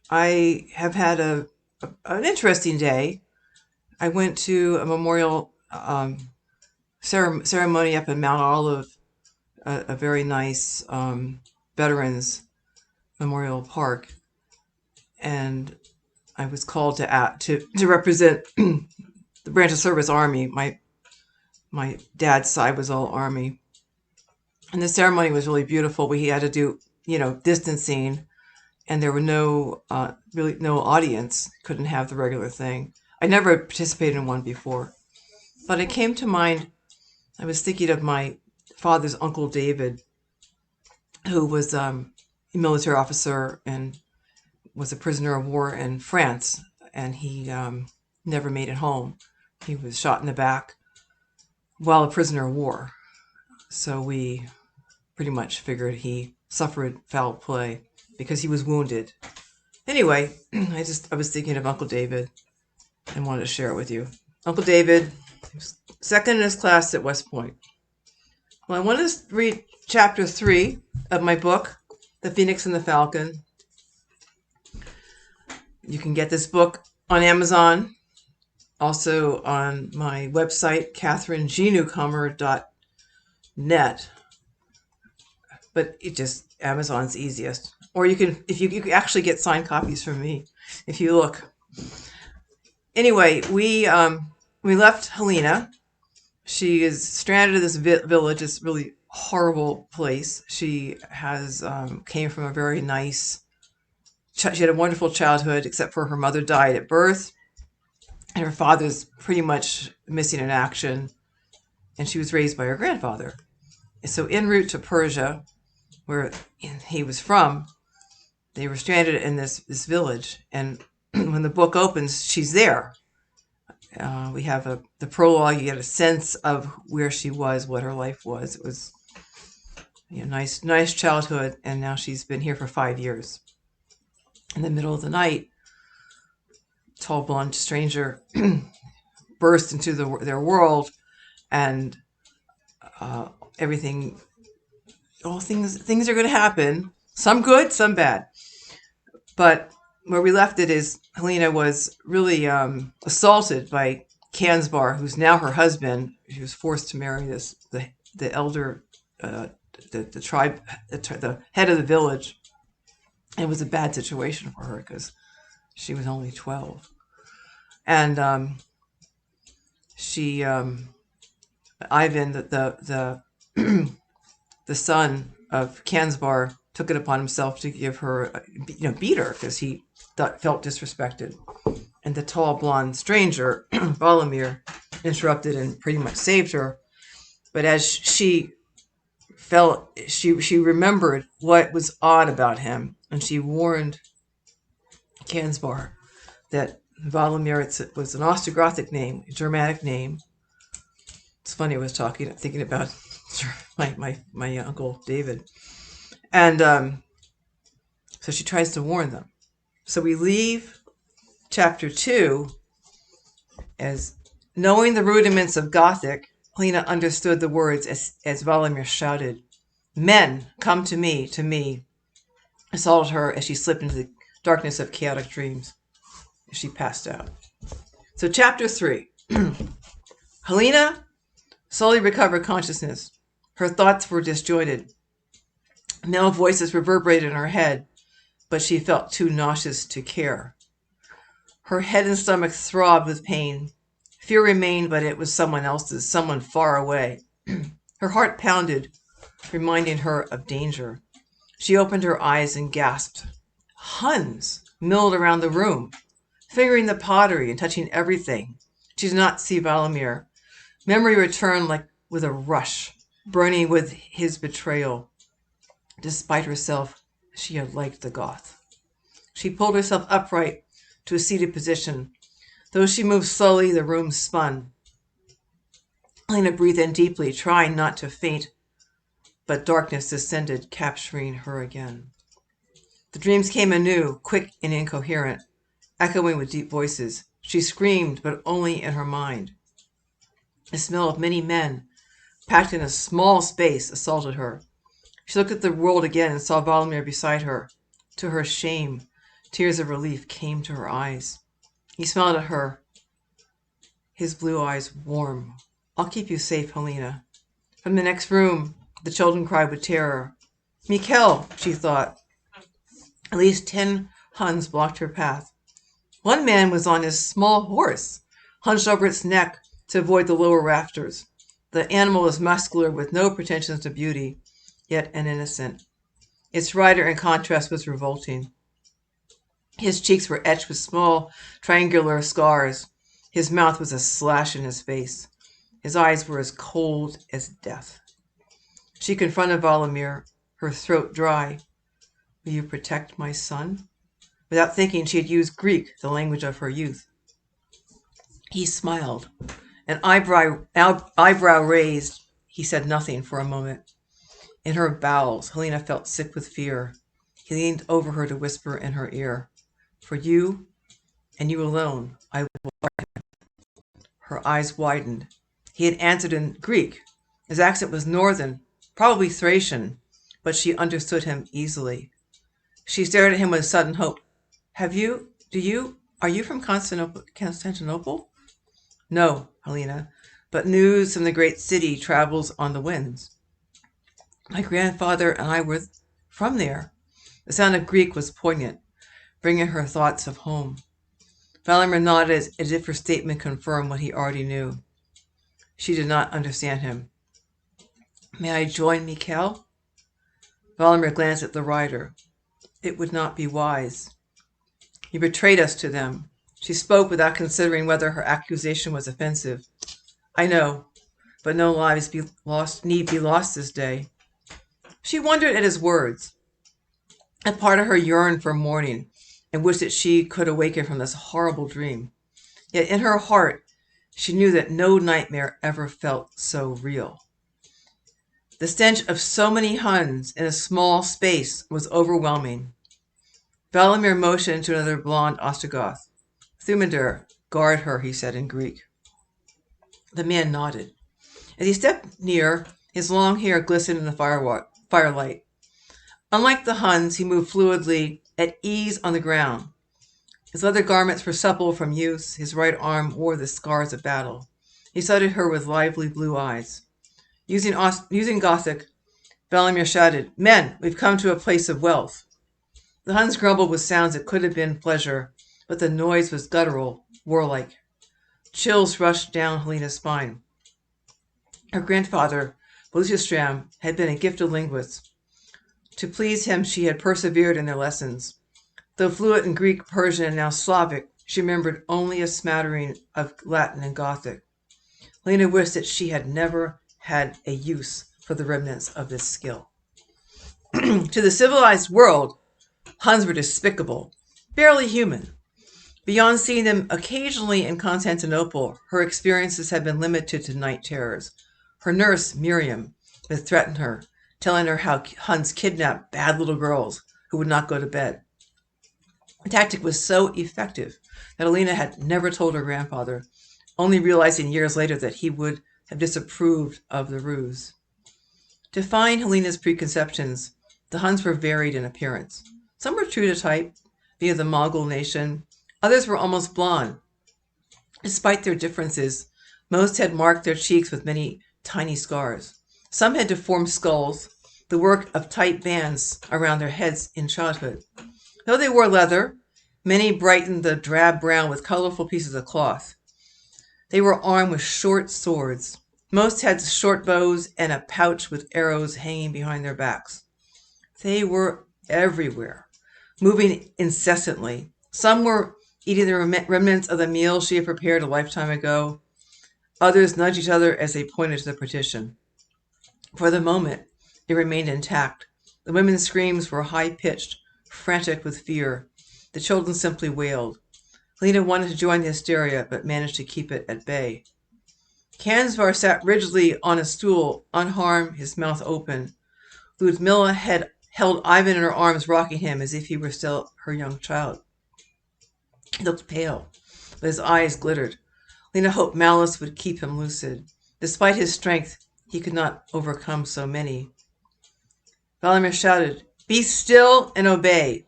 I have had an interesting day. I went to a memorial ceremony up in Mount Olive, a very nice veterans memorial park, and I was called to represent the branch of service Army. My dad's side was all Army, and the ceremony was really beautiful. We had to do distancing, and there were really no audience. Couldn't have the regular thing. I never participated in one before, but it came to mind. I was thinking of my father's uncle David, who was a military officer and was a prisoner of war in France, and he never made it home. He was shot in the back while a prisoner of war. So we pretty much figured he suffered foul play because he was wounded. Anyway, I was thinking of Uncle David and wanted to share it with you. Uncle David, second in his class at West Point. Well, I want to read chapter 3 of my book, The Phoenix and the Falcon. You can get this book on Amazon, also on my website, catherinegnewcomer.net. But Amazon's easiest. Or you can actually get signed copies from me if you look. Anyway, we left Helena. She is stranded in this village, this really horrible place. She has came from a very nice. She had a wonderful childhood, except for her mother died at birth, and her father's pretty much missing in action, and she was raised by her grandfather. And so en route to Persia, where he was from, they were stranded in this village. And when the book opens, she's there. We have the prologue. You get a sense of where she was, what her life was. It was nice childhood, and now she's been here for 5 years. In the middle of the night, tall blonde stranger burst into their world, and everything. All things are going to happen. Some good, some bad. But where we left it is Helena was really assaulted by Kansbar, who's now her husband. She was forced to marry the elder, the tribe, the head of the village. And it was a bad situation for her because she was only 12. And Ivan, the son of Kansbar, took it upon himself to give her, beat her because he felt disrespected. And the tall blonde stranger, Volomir, interrupted and pretty much saved her. But as she remembered what was odd about him, and she warned Kansbar that Volomir was an Ostrogothic name, a Germanic name. It's funny, I was thinking about my uncle David. And so she tries to warn them. So we leave chapter 2 as knowing the rudiments of Gothic. Helena understood the words as Volomir shouted, "Men, come to me," assaulted her as she slipped into the darkness of chaotic dreams. She passed out. So chapter 3. Helena slowly recovered consciousness. Her thoughts were disjointed. Male voices reverberated in her head, but she felt too nauseous to care. Her head and stomach throbbed with pain. Fear remained, but it was someone else's, someone far away. Her heart pounded, reminding her of danger. She opened her eyes and gasped. Huns milled around the room, fingering the pottery and touching everything. She did not see Volomir. Memory returned like with a rush, burning with his betrayal. Despite herself, she had liked the Goth. She pulled herself upright to a seated position. Though she moved slowly, the room spun. Helena breathed in deeply, trying not to faint, but darkness descended, capturing her again. The dreams came anew, quick and incoherent, echoing with deep voices. She screamed, but only in her mind. The smell of many men, packed in a small space, assaulted her. She looked at the world again and saw Volomir beside her. To her shame, Tears of relief came to her eyes. He smiled at her, his blue eyes warm. "I'll keep you safe, Helena." From the next room, the children cried with terror. Mikkel, she thought. At least 10 Huns blocked her path. One man was on his small horse, hunched over its neck to avoid the lower rafters. The animal was muscular with no pretensions to beauty, yet an innocent. Its rider, in contrast, was revolting. His cheeks were etched with small, triangular scars. His mouth was a slash in his face. His eyes were as cold as death. She confronted Volodymyr, her throat dry. "Will you protect my son?" Without thinking, she had used Greek, the language of her youth. He smiled. An eyebrow raised, he said nothing for a moment. In her bowels, Helena felt sick with fear. He leaned over her to whisper in her ear, "For you, and you alone, I will." Her eyes widened. He had answered in Greek. His accent was northern, probably Thracian, but she understood him easily. She stared at him with sudden hope. Are you from Constantinople? "No, Helena, but news from the great city travels on the winds. My grandfather and I were from there." The sound of Greek was poignant, bringing her thoughts of home. Volodymyr nodded as if her statement confirmed what he already knew. She did not understand him. "May I join Mikkel?" Volodymyr glanced at the rider. "It would not be wise. You betrayed us to them." She spoke without considering whether her accusation was offensive. "I know, but no lives need be lost this day." She wondered at his words. A part of her yearned for morning and wished that she could awaken from this horrible dream. Yet in her heart, she knew that no nightmare ever felt so real. The stench of so many Huns in a small space was overwhelming. Volodymyr motioned to another blonde Ostrogoth. "Thumidir, guard her," he said in Greek. The man nodded. As he stepped near, his long hair glistened in the firelight. Unlike the Huns, he moved fluidly, at ease on the ground. His leather garments were supple from use. His right arm wore the scars of battle. He studied her with lively blue eyes. Using Gothic, Volodymyr shouted, "Men, we've come to a place of wealth." The Huns grumbled with sounds that could have been pleasure, but the noise was guttural, warlike. Chills rushed down Helena's spine. Her grandfather, Belusistram, had been a gifted linguist. To please him, she had persevered in their lessons. Though fluent in Greek, Persian, and now Slavic, she remembered only a smattering of Latin and Gothic. Helena wished that she had never had a use for the remnants of this skill. To the civilized world, Huns were despicable, barely human. Beyond seeing them occasionally in Constantinople, her experiences had been limited to night terrors. Her nurse, Miriam, would threaten her, telling her how Huns kidnapped bad little girls who would not go to bed. The tactic was so effective that Helena had never told her grandfather, only realizing years later that he would have disapproved of the ruse. To find Helena's preconceptions, the Huns were varied in appearance. Some were true to type, via the Mongol nation. Others were almost blonde. Despite their differences, most had marked their cheeks with many tiny scars. Some had deformed skulls, the work of tight bands around their heads in childhood. Though they wore leather, many brightened the drab brown with colorful pieces of cloth. They were armed with short swords. Most had short bows and a pouch with arrows hanging behind their backs. They were everywhere, moving incessantly. Some were eating the remnants of the meal she had prepared a lifetime ago. Others nudged each other as they pointed to the partition. For the moment, it remained intact. The women's screams were high-pitched, frantic with fear. The children simply wailed. Helena wanted to join the hysteria, but managed to keep it at bay. Kanzvar sat rigidly on a stool, unharmed, his mouth open. Ludmilla had held Ivan in her arms, rocking him as if he were still her young child. He looked pale, but his eyes glittered. Helena hoped malice would keep him lucid. Despite his strength, he could not overcome so many. Volodymyr shouted, "Be still and obey."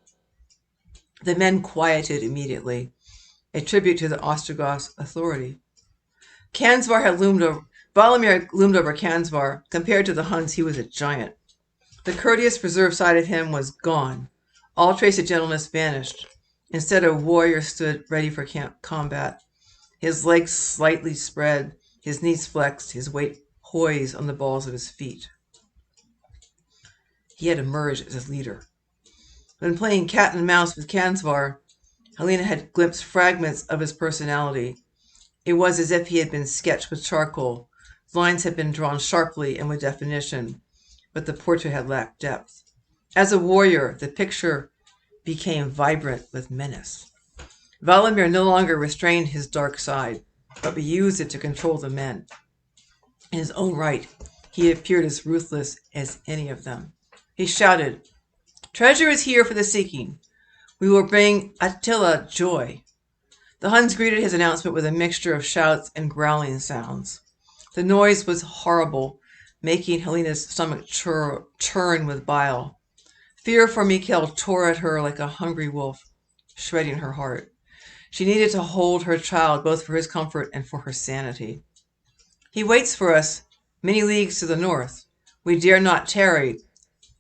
The men quieted immediately, a tribute to the Ostrogoth authority. Kansvar had loomed over. Valimir loomed over Kansvar. Compared to the Huns, he was a giant. The courteous, reserved side of him was gone. All trace of gentleness vanished. Instead, a warrior stood ready for combat. His legs slightly spread, his knees flexed, his weight poised on the balls of his feet. He had emerged as a leader. When playing cat and mouse with Kansvar, Helena had glimpsed fragments of his personality. It was as if he had been sketched with charcoal. Lines had been drawn sharply and with definition, but the portrait had lacked depth. As a warrior, the picture became vibrant with menace. Valimir no longer restrained his dark side, but used it to control the men. In his own right, he appeared as ruthless as any of them. He shouted, "Treasure is here for the seeking. We will bring Attila joy." The Huns greeted his announcement with a mixture of shouts and growling sounds. The noise was horrible, making Helena's stomach churn with bile. Fear for Mikhail tore at her like a hungry wolf, shredding her heart. She needed to hold her child both for his comfort and for her sanity. "He waits for us many leagues to the north. We dare not tarry.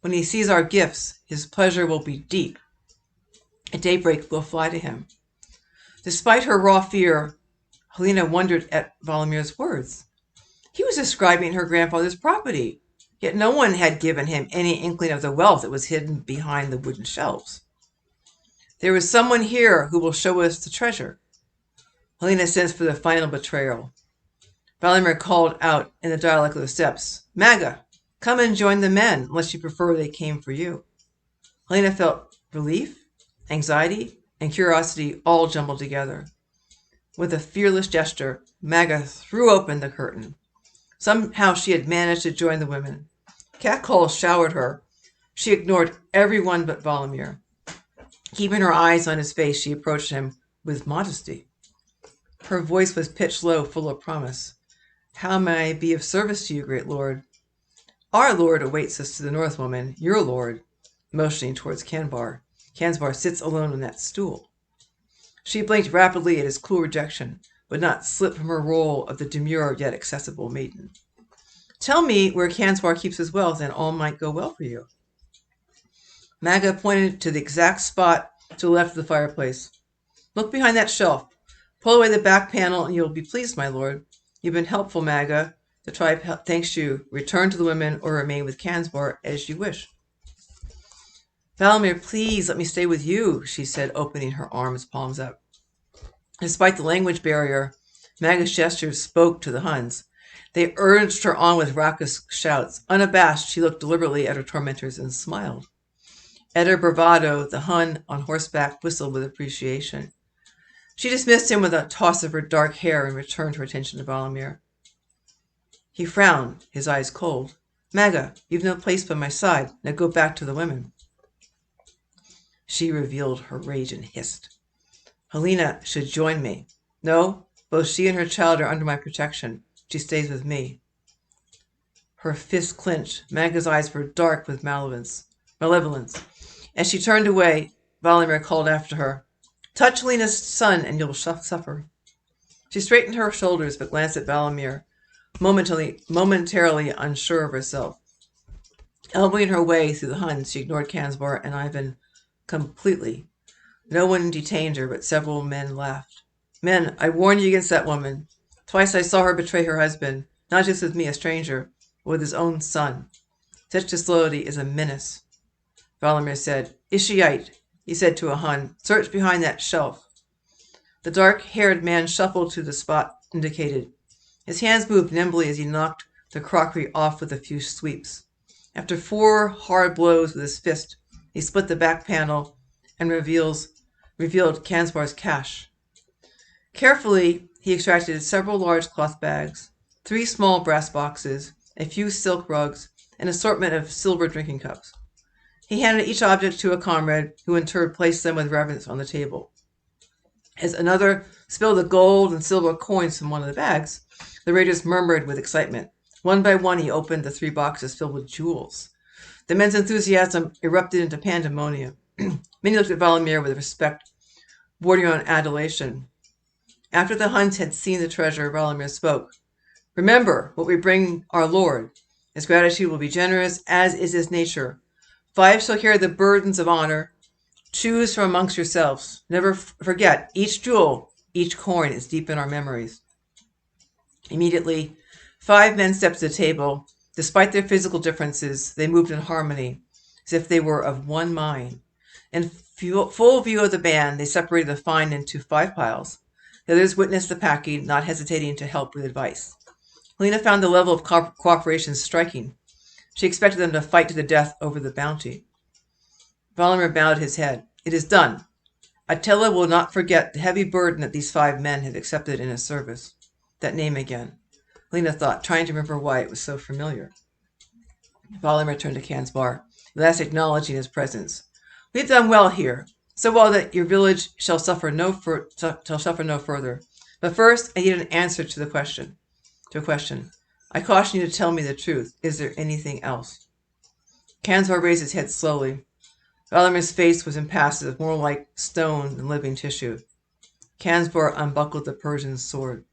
When he sees our gifts, his pleasure will be deep. At daybreak we'll fly to him." Despite her raw fear, Helena wondered at Valimir's words. He was describing her grandfather's property, yet no one had given him any inkling of the wealth that was hidden behind the wooden shelves. "There is someone here who will show us the treasure." Helena sensed for the final betrayal. Valimir called out in the dialect of the steppes, "Maga, come and join the men, unless you prefer they came for you." Helena felt relief, anxiety, and curiosity all jumbled together. With a fearless gesture, Maga threw open the curtain. Somehow she had managed to join the women. Catcalls showered her. She ignored everyone but Valimir. Keeping her eyes on his face, she approached him with modesty. Her voice was pitched low, full of promise. "How may I be of service to you, great lord?" "Our lord awaits us to the north, woman. Your lord," motioning towards Kansvar. "Kansvar sits alone on that stool." She blinked rapidly at his cool rejection, but not slip from her role of the demure yet accessible maiden. "Tell me where Kansvar keeps his wealth, and all might go well for you." Maga pointed to the exact spot to the left of the fireplace. "Look behind that shelf. Pull away the back panel, and you will be pleased, my lord. You've been helpful, Maga. The tribe thanks you. Return to the women or remain with Kansvar as you wish." "Valimir, please let me stay with you," she said, opening her arms, palms up. Despite the language barrier, Maga's gestures spoke to the Huns. They urged her on with raucous shouts. Unabashed, she looked deliberately at her tormentors and smiled. At her bravado, the Hun on horseback whistled with appreciation. She dismissed him with a toss of her dark hair and returned her attention to Valimir. He frowned, his eyes cold. "Maga, you've no place by my side. Now go back to the women." She revealed her rage and hissed. "Helena should join me. No, both she and her child are under my protection. She stays with me." Her fists clenched. Maga's eyes were dark with malevolence. As she turned away, Valimir called after her, "Touch Helena's son and you'll suffer." She straightened her shoulders but glanced at Valimir, momentarily unsure of herself. Elbowing her way through the Huns, she ignored Kansvar and Ivan completely. No one detained her, but several men laughed. "Men, I warn you against that woman. Twice I saw her betray her husband, not just with me, a stranger, but with his own son. Such disloyalty is a menace." Valimir said, "Ishite," he said to a Hun, "search behind that shelf." The dark-haired man shuffled to the spot indicated. His hands moved nimbly as he knocked the crockery off with a few sweeps. After 4 hard blows with his fist, he split the back panel and revealed Kansvar's cache. Carefully, he extracted several large cloth bags, 3 small brass boxes, a few silk rugs, an assortment of silver drinking cups. He handed each object to a comrade, who in turn placed them with reverence on the table. As another spilled the gold and silver coins from one of the bags, the raiders murmured with excitement. One by one, he opened the 3 boxes filled with jewels. The men's enthusiasm erupted into pandemonium. Many looked at Valimir with respect bordering on adulation. After the Huns had seen the treasure, Valimir spoke. Remember what we bring our lord. His gratitude will be generous, as is his nature. 5 shall carry the burdens of honor. Choose from amongst yourselves. Never forget, each jewel, each coin is deep in our memories. Immediately, 5 men stepped to the table. Despite their physical differences, they moved in harmony, as if they were of one mind. In full view of the band, they separated the find into 5 piles. The others witnessed the packing, not hesitating to help with advice. Helena found the level of cooperation striking. She expected them to fight to the death over the bounty. Valimir bowed his head. It is done. Attila will not forget the heavy burden that these 5 men have accepted in his service. That name again. Helena thought, trying to remember why it was so familiar. Valimir turned to Cansbar, at last acknowledging his presence. We have done well here, so well that your village shall suffer no further. But first, I need an answer to a question. I caution you to tell me the truth. Is there anything else? Cansbar raised his head slowly. Valimir's face was impassive, more like stone than living tissue. Cansbar unbuckled the Persian's sword.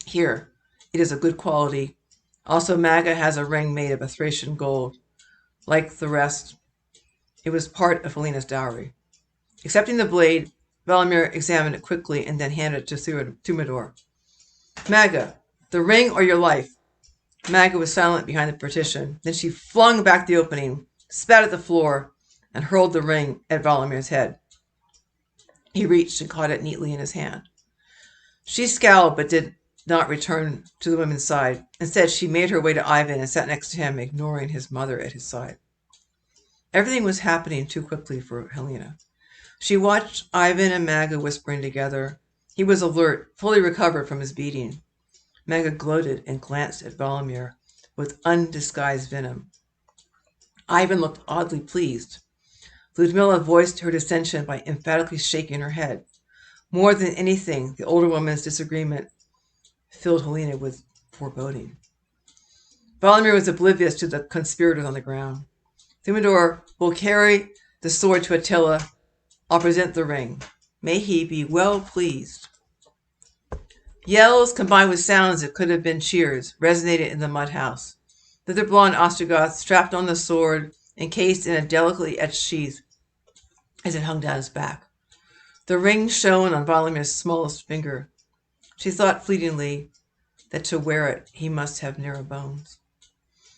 Here, it is of good quality. Also, Maga has a ring made of a Thracian gold. Like the rest, it was part of Helena's dowry. Accepting the blade, Valimir examined it quickly and then handed it to Thermidor. Maga, the ring or your life? Maga was silent behind the partition. Then she flung back the opening, spat at the floor, and hurled the ring at Valimir's head. He reached and caught it neatly in his hand. She scowled but did not return to the women's side. Instead, she made her way to Ivan and sat next to him, ignoring his mother at his side. Everything was happening too quickly for Helena. She watched Ivan and Maga whispering together. He was alert, fully recovered from his beating. Maga gloated and glanced at Valimir with undisguised venom. Ivan looked oddly pleased. Ludmilla voiced her dissension by emphatically shaking her head. More than anything, the older woman's disagreement filled Helena with foreboding. Valimir was oblivious to the conspirators on the ground. Thermidor will carry the sword to Attila. I'll present the ring. May he be well pleased. Yells, combined with sounds that could have been cheers, resonated in the mud house. The other blonde Ostrogoth strapped on the sword, encased in a delicately etched sheath, as it hung down his back. The ring shone on Valimir's smallest finger. She thought fleetingly that to wear it he must have narrow bones.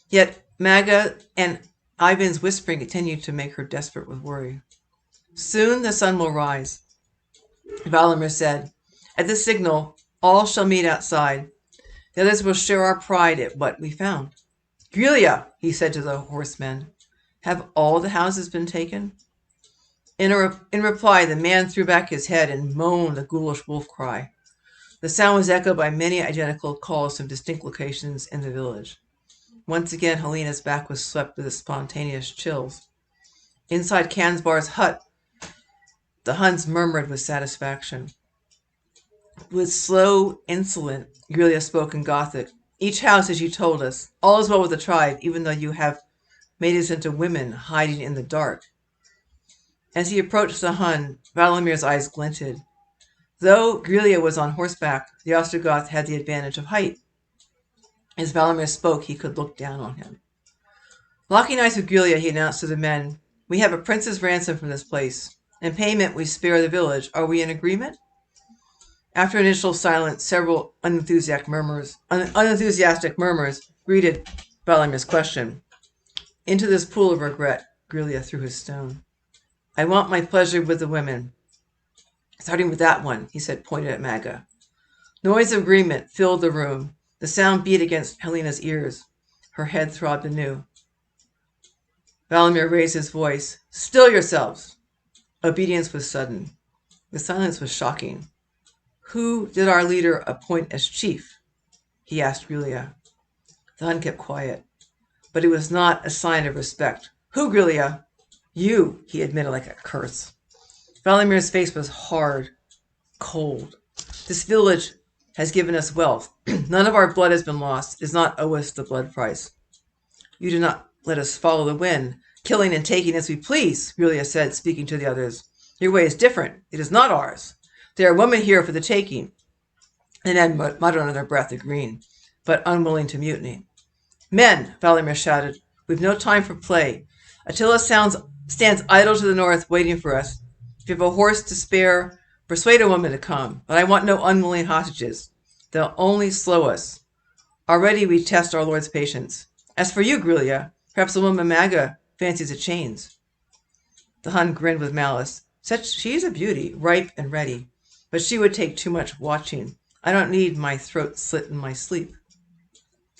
Yet Maga and Ivan's whispering continued to make her desperate with worry. Soon the sun will rise, Valimir said. At the signal, all shall meet outside. The others will share our pride at what we found. Grelia, he said to the horsemen, have all the houses been taken? In reply, the man threw back his head and moaned a ghoulish wolf cry. The sound was echoed by many identical calls from distinct locations in the village. Once again, Helena's back was swept with spontaneous chills. Inside Cansbar's hut, the Huns murmured with satisfaction. With slow, insolent, Grelia spoke in Gothic. Each house, as you told us. All is well with the tribe, even though you have made us into women hiding in the dark. As he approached the Hun, Valimir's eyes glinted. Though Grelia was on horseback, the Ostrogoth had the advantage of height. As Valimir spoke, he could look down on him. Locking eyes with Grelia, he announced to the men, we have a prince's ransom from this place. In payment, we spare the village. Are we in agreement? After an initial silence, several unenthusiastic murmurs greeted Valimir's question. Into this pool of regret, Grelia threw his stone. I want my pleasure with the women. Starting with that one, he said, pointing at Maga. Noise of agreement filled the room. The sound beat against Helena's ears. Her head throbbed anew. Valimir raised his voice. Still yourselves. Obedience was sudden. The silence was shocking. Who did our leader appoint as chief? He asked Grelia. The Hun kept quiet, but it was not a sign of respect. Who, Grelia? You, he admitted like a curse. Valimir's face was hard, cold. This village has given us wealth. None of our blood has been lost. It does not owe us the blood price. You do not let us follow the wind. killing and taking as we please, Julia said, speaking to the others. Your way is different. It is not ours. There are women here for the taking. And then muttered under their breath, agreeing, but unwilling to mutiny. Men, Valimir shouted, we've no time for play. Attila stands idle to the north, waiting for us. If you have a horse to spare, persuade a woman to come, but I want no unwilling hostages. They'll only slow us. Already we test our lord's patience. As for you, Grulia, perhaps the woman Maga fancies the chains. The Hun grinned with malice. She's a beauty, ripe and ready, but she would take too much watching. I don't need my throat slit in my sleep.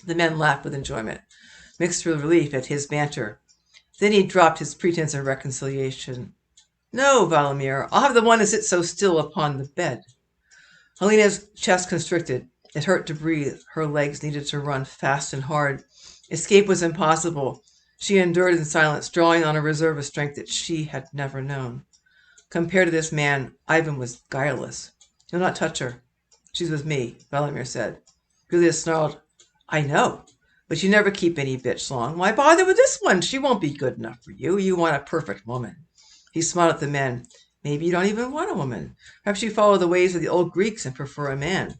The men laughed with enjoyment, mixed with relief at his banter. Then he dropped his pretense of reconciliation. No, Valimir, I'll have the one to sit so still upon the bed. Helena's chest constricted. It hurt to breathe. Her legs needed to run fast and hard. Escape was impossible. She endured in silence, drawing on a reserve of strength that she had never known. Compared to this man, Ivan was guileless. He'll not touch her. She's with me, Valimir said. Julia snarled, I know, but you never keep any bitch long. Why bother with this one? She won't be good enough for you. You want a perfect woman. He smiled at the men. Maybe you don't even want a woman. Perhaps you follow the ways of the old Greeks and prefer a man.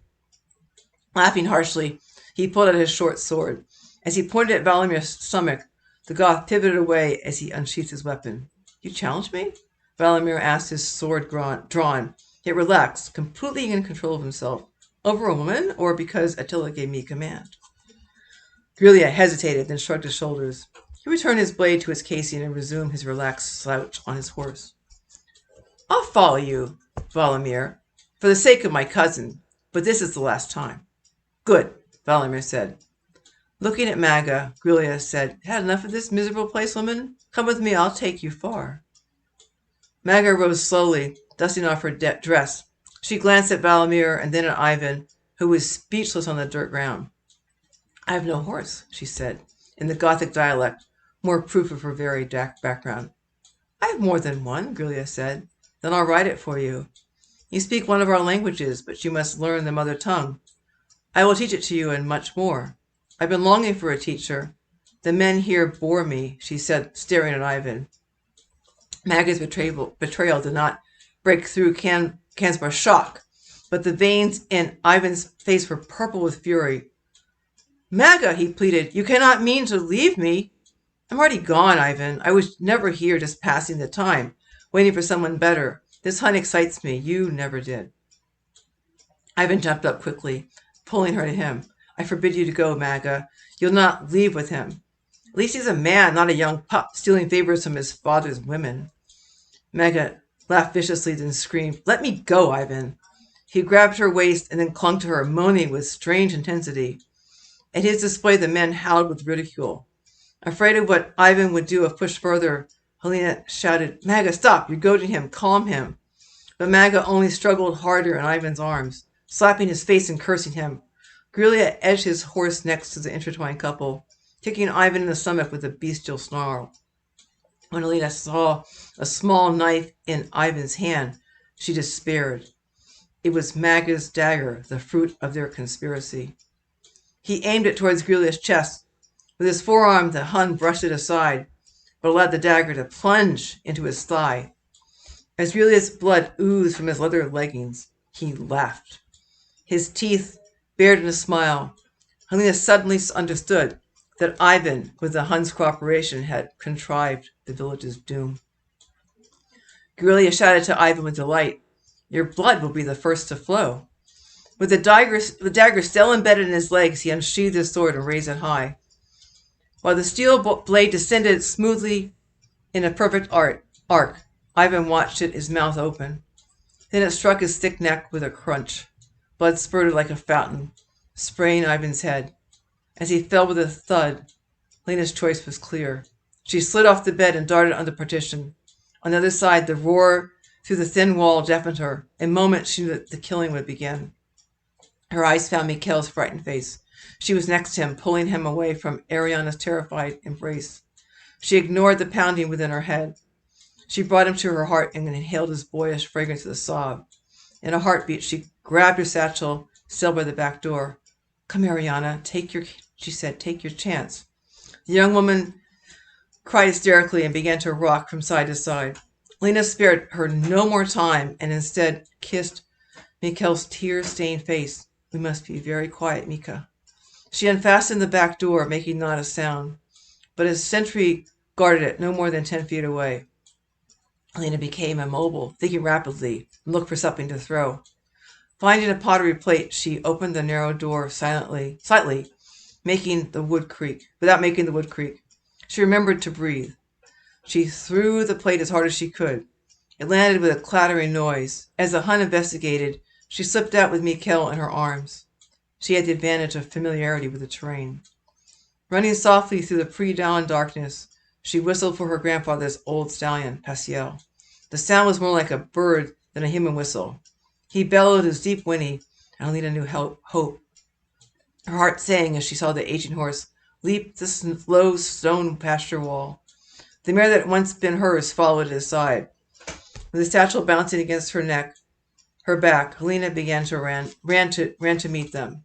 Laughing harshly, he pulled out his short sword. As he pointed at Valimir's stomach, the Goth pivoted away as he unsheathed his weapon. You challenge me? Valimir asked, his sword drawn, yet relaxed, completely in control of himself. Over a woman, or because Attila gave me command? Grulia hesitated, then shrugged his shoulders. He returned his blade to its casing and resumed his relaxed slouch on his horse. I'll follow you, Valimir, for the sake of my cousin, but this is the last time. Good, Valimir said. Looking at Maga, Grulia said, Had enough of this miserable place, woman? Come with me, I'll take you far. Maga rose slowly, dusting off her dress. She glanced at Valimir and then at Ivan, who was speechless on the dirt ground. I have no horse, she said, in the Gothic dialect, more proof of her very background. I have more than one, Grulia said. Then I'll write it for you. You speak one of our languages, but you must learn the mother tongue. I will teach it to you and much more. I've been longing for a teacher. The men here bore me, she said, staring at Ivan. Maga's betrayal did not break through Cansbar's shock, but the veins in Ivan's face were purple with fury. Maga, he pleaded, you cannot mean to leave me. I'm already gone, Ivan. I was never here just passing the time, waiting for someone better. This hunt excites me. You never did. Ivan jumped up quickly, pulling her to him. I forbid you to go, Maga. You'll not leave with him. At least he's a man, not a young pup, stealing favors from his father's women. Maga laughed viciously, then screamed, Let me go, Ivan. He grabbed her waist and then clung to her, moaning with strange intensity. At his display, the men howled with ridicule. Afraid of what Ivan would do if pushed further, Helena shouted, Maga, stop! You're goading him. Calm him. But Maga only struggled harder in Ivan's arms, slapping his face and cursing him. Grulia edged his horse next to the intertwined couple, kicking Ivan in the stomach with a bestial snarl. When Helena saw a small knife in Ivan's hand, she despaired. It was Maga's dagger, the fruit of their conspiracy. He aimed it towards Grulia's chest. With his forearm, the Hun brushed it aside, but allowed the dagger to plunge into his thigh. As Grulia's blood oozed from his leather leggings, he laughed. His teeth bared in a smile. Helena suddenly understood that Ivan, with the Hun's cooperation, had contrived the village's doom. Grulia shouted to Ivan with delight, Your blood will be the first to flow. With the dagger still embedded in his legs, he unsheathed his sword and raised it high. While the steel blade descended smoothly in a perfect arc, Ivan watched it, his mouth open. Then it struck his thick neck with a crunch. Blood spurted like a fountain, spraying Ivan's head. As he fell with a thud, Lena's choice was clear. She slid off the bed and darted under the partition. On the other side, the roar through the thin wall deafened her. In a moment, she knew that the killing would begin. Her eyes found Mikhail's frightened face. She was next to him, pulling him away from Ariana's terrified embrace. She ignored the pounding within her head. She brought him to her heart and inhaled his boyish fragrance with a sob. In a heartbeat, she grabbed her satchel, still by the back door. Come, Ariana, she said, take your chance. The young woman cried hysterically and began to rock from side to side. Helena spared her no more time and instead kissed Mikhail's tear-stained face. "We must be very quiet, Mika." She unfastened the back door, making not a sound, but a sentry guarded it no more than 10 feet away. Helena became immobile, thinking rapidly, and looked for something to throw. Finding a pottery plate, she opened the narrow door slightly, without making the wood creak. She remembered to breathe. She threw the plate as hard as she could. It landed with a clattering noise. As the Hun investigated, she slipped out with Mikhail in her arms. She had the advantage of familiarity with the terrain. Running softly through the pre-dawn darkness, she whistled for her grandfather's old stallion, Pasiel. The sound was more like a bird than a human whistle. He bellowed his deep whinny, and Helena knew hope. Her heart sang as she saw the aging horse leap the low stone pasture wall. The mare that had once been hers followed at his side. With the satchel bouncing against her back, Helena began to ran to meet them.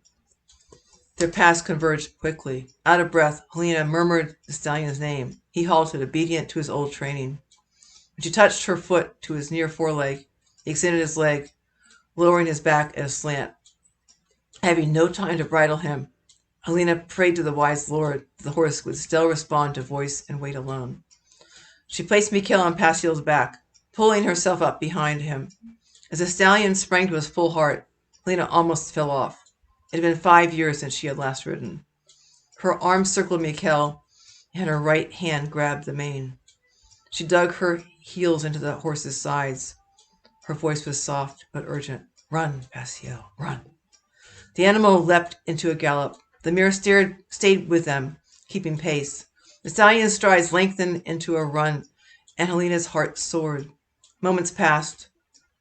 Their paths converged quickly. Out of breath, Helena murmured the stallion's name. He halted, obedient to his old training. When she touched her foot to his near foreleg, he extended his leg, lowering his back at a slant. Having no time to bridle him, Helena prayed to the wise Lord that the horse would still respond to voice and weight alone. She placed Mikhail on Pasiel's back, pulling herself up behind him. As the stallion sprang to his full heart, Helena almost fell off. It had been 5 years since she had last ridden. Her arms circled Mikhail, and her right hand grabbed the mane. She dug her heels into the horse's sides. Her voice was soft but urgent. "Run, Pasiel, run." The animal leapt into a gallop. The mare stayed with them, keeping pace. The stallion's strides lengthened into a run, and Helena's heart soared. Moments passed.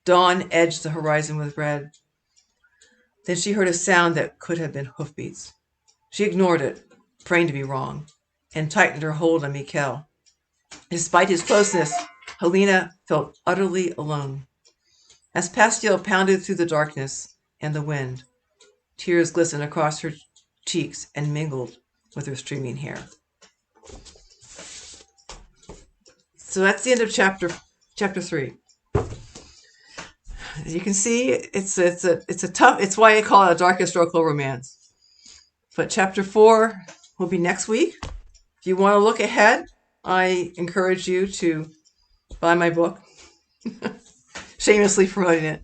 Dawn edged the horizon with red. Then she heard a sound that could have been hoofbeats. She ignored it, praying to be wrong, and tightened her hold on Mikhail. Despite his closeness, Helena felt utterly alone. As Pasiel pounded through the darkness and the wind, tears glistened across her cheeks and mingled with her streaming hair. So that's the end of chapter 3. As you can see, it's a tough. It's why I call it a dark historical romance. But chapter 4 will be next week. If you want to look ahead, I encourage you to buy my book. Shamelessly promoting it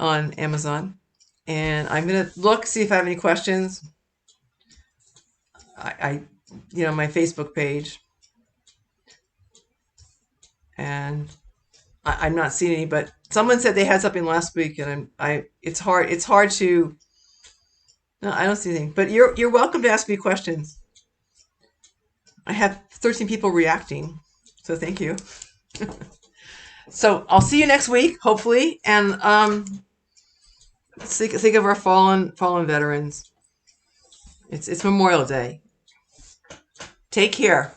on Amazon. And I'm gonna see if I have any questions. I my Facebook page, and I'm not seeing any, but someone said they had something last week, and it's hard to. No, I don't see anything. But you're welcome to ask me questions. I have 13 people reacting, so thank you. So I'll see you next week, hopefully, and think of our fallen veterans. It's Memorial Day. Take care.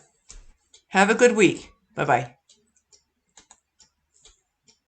Have a good week. Bye-bye.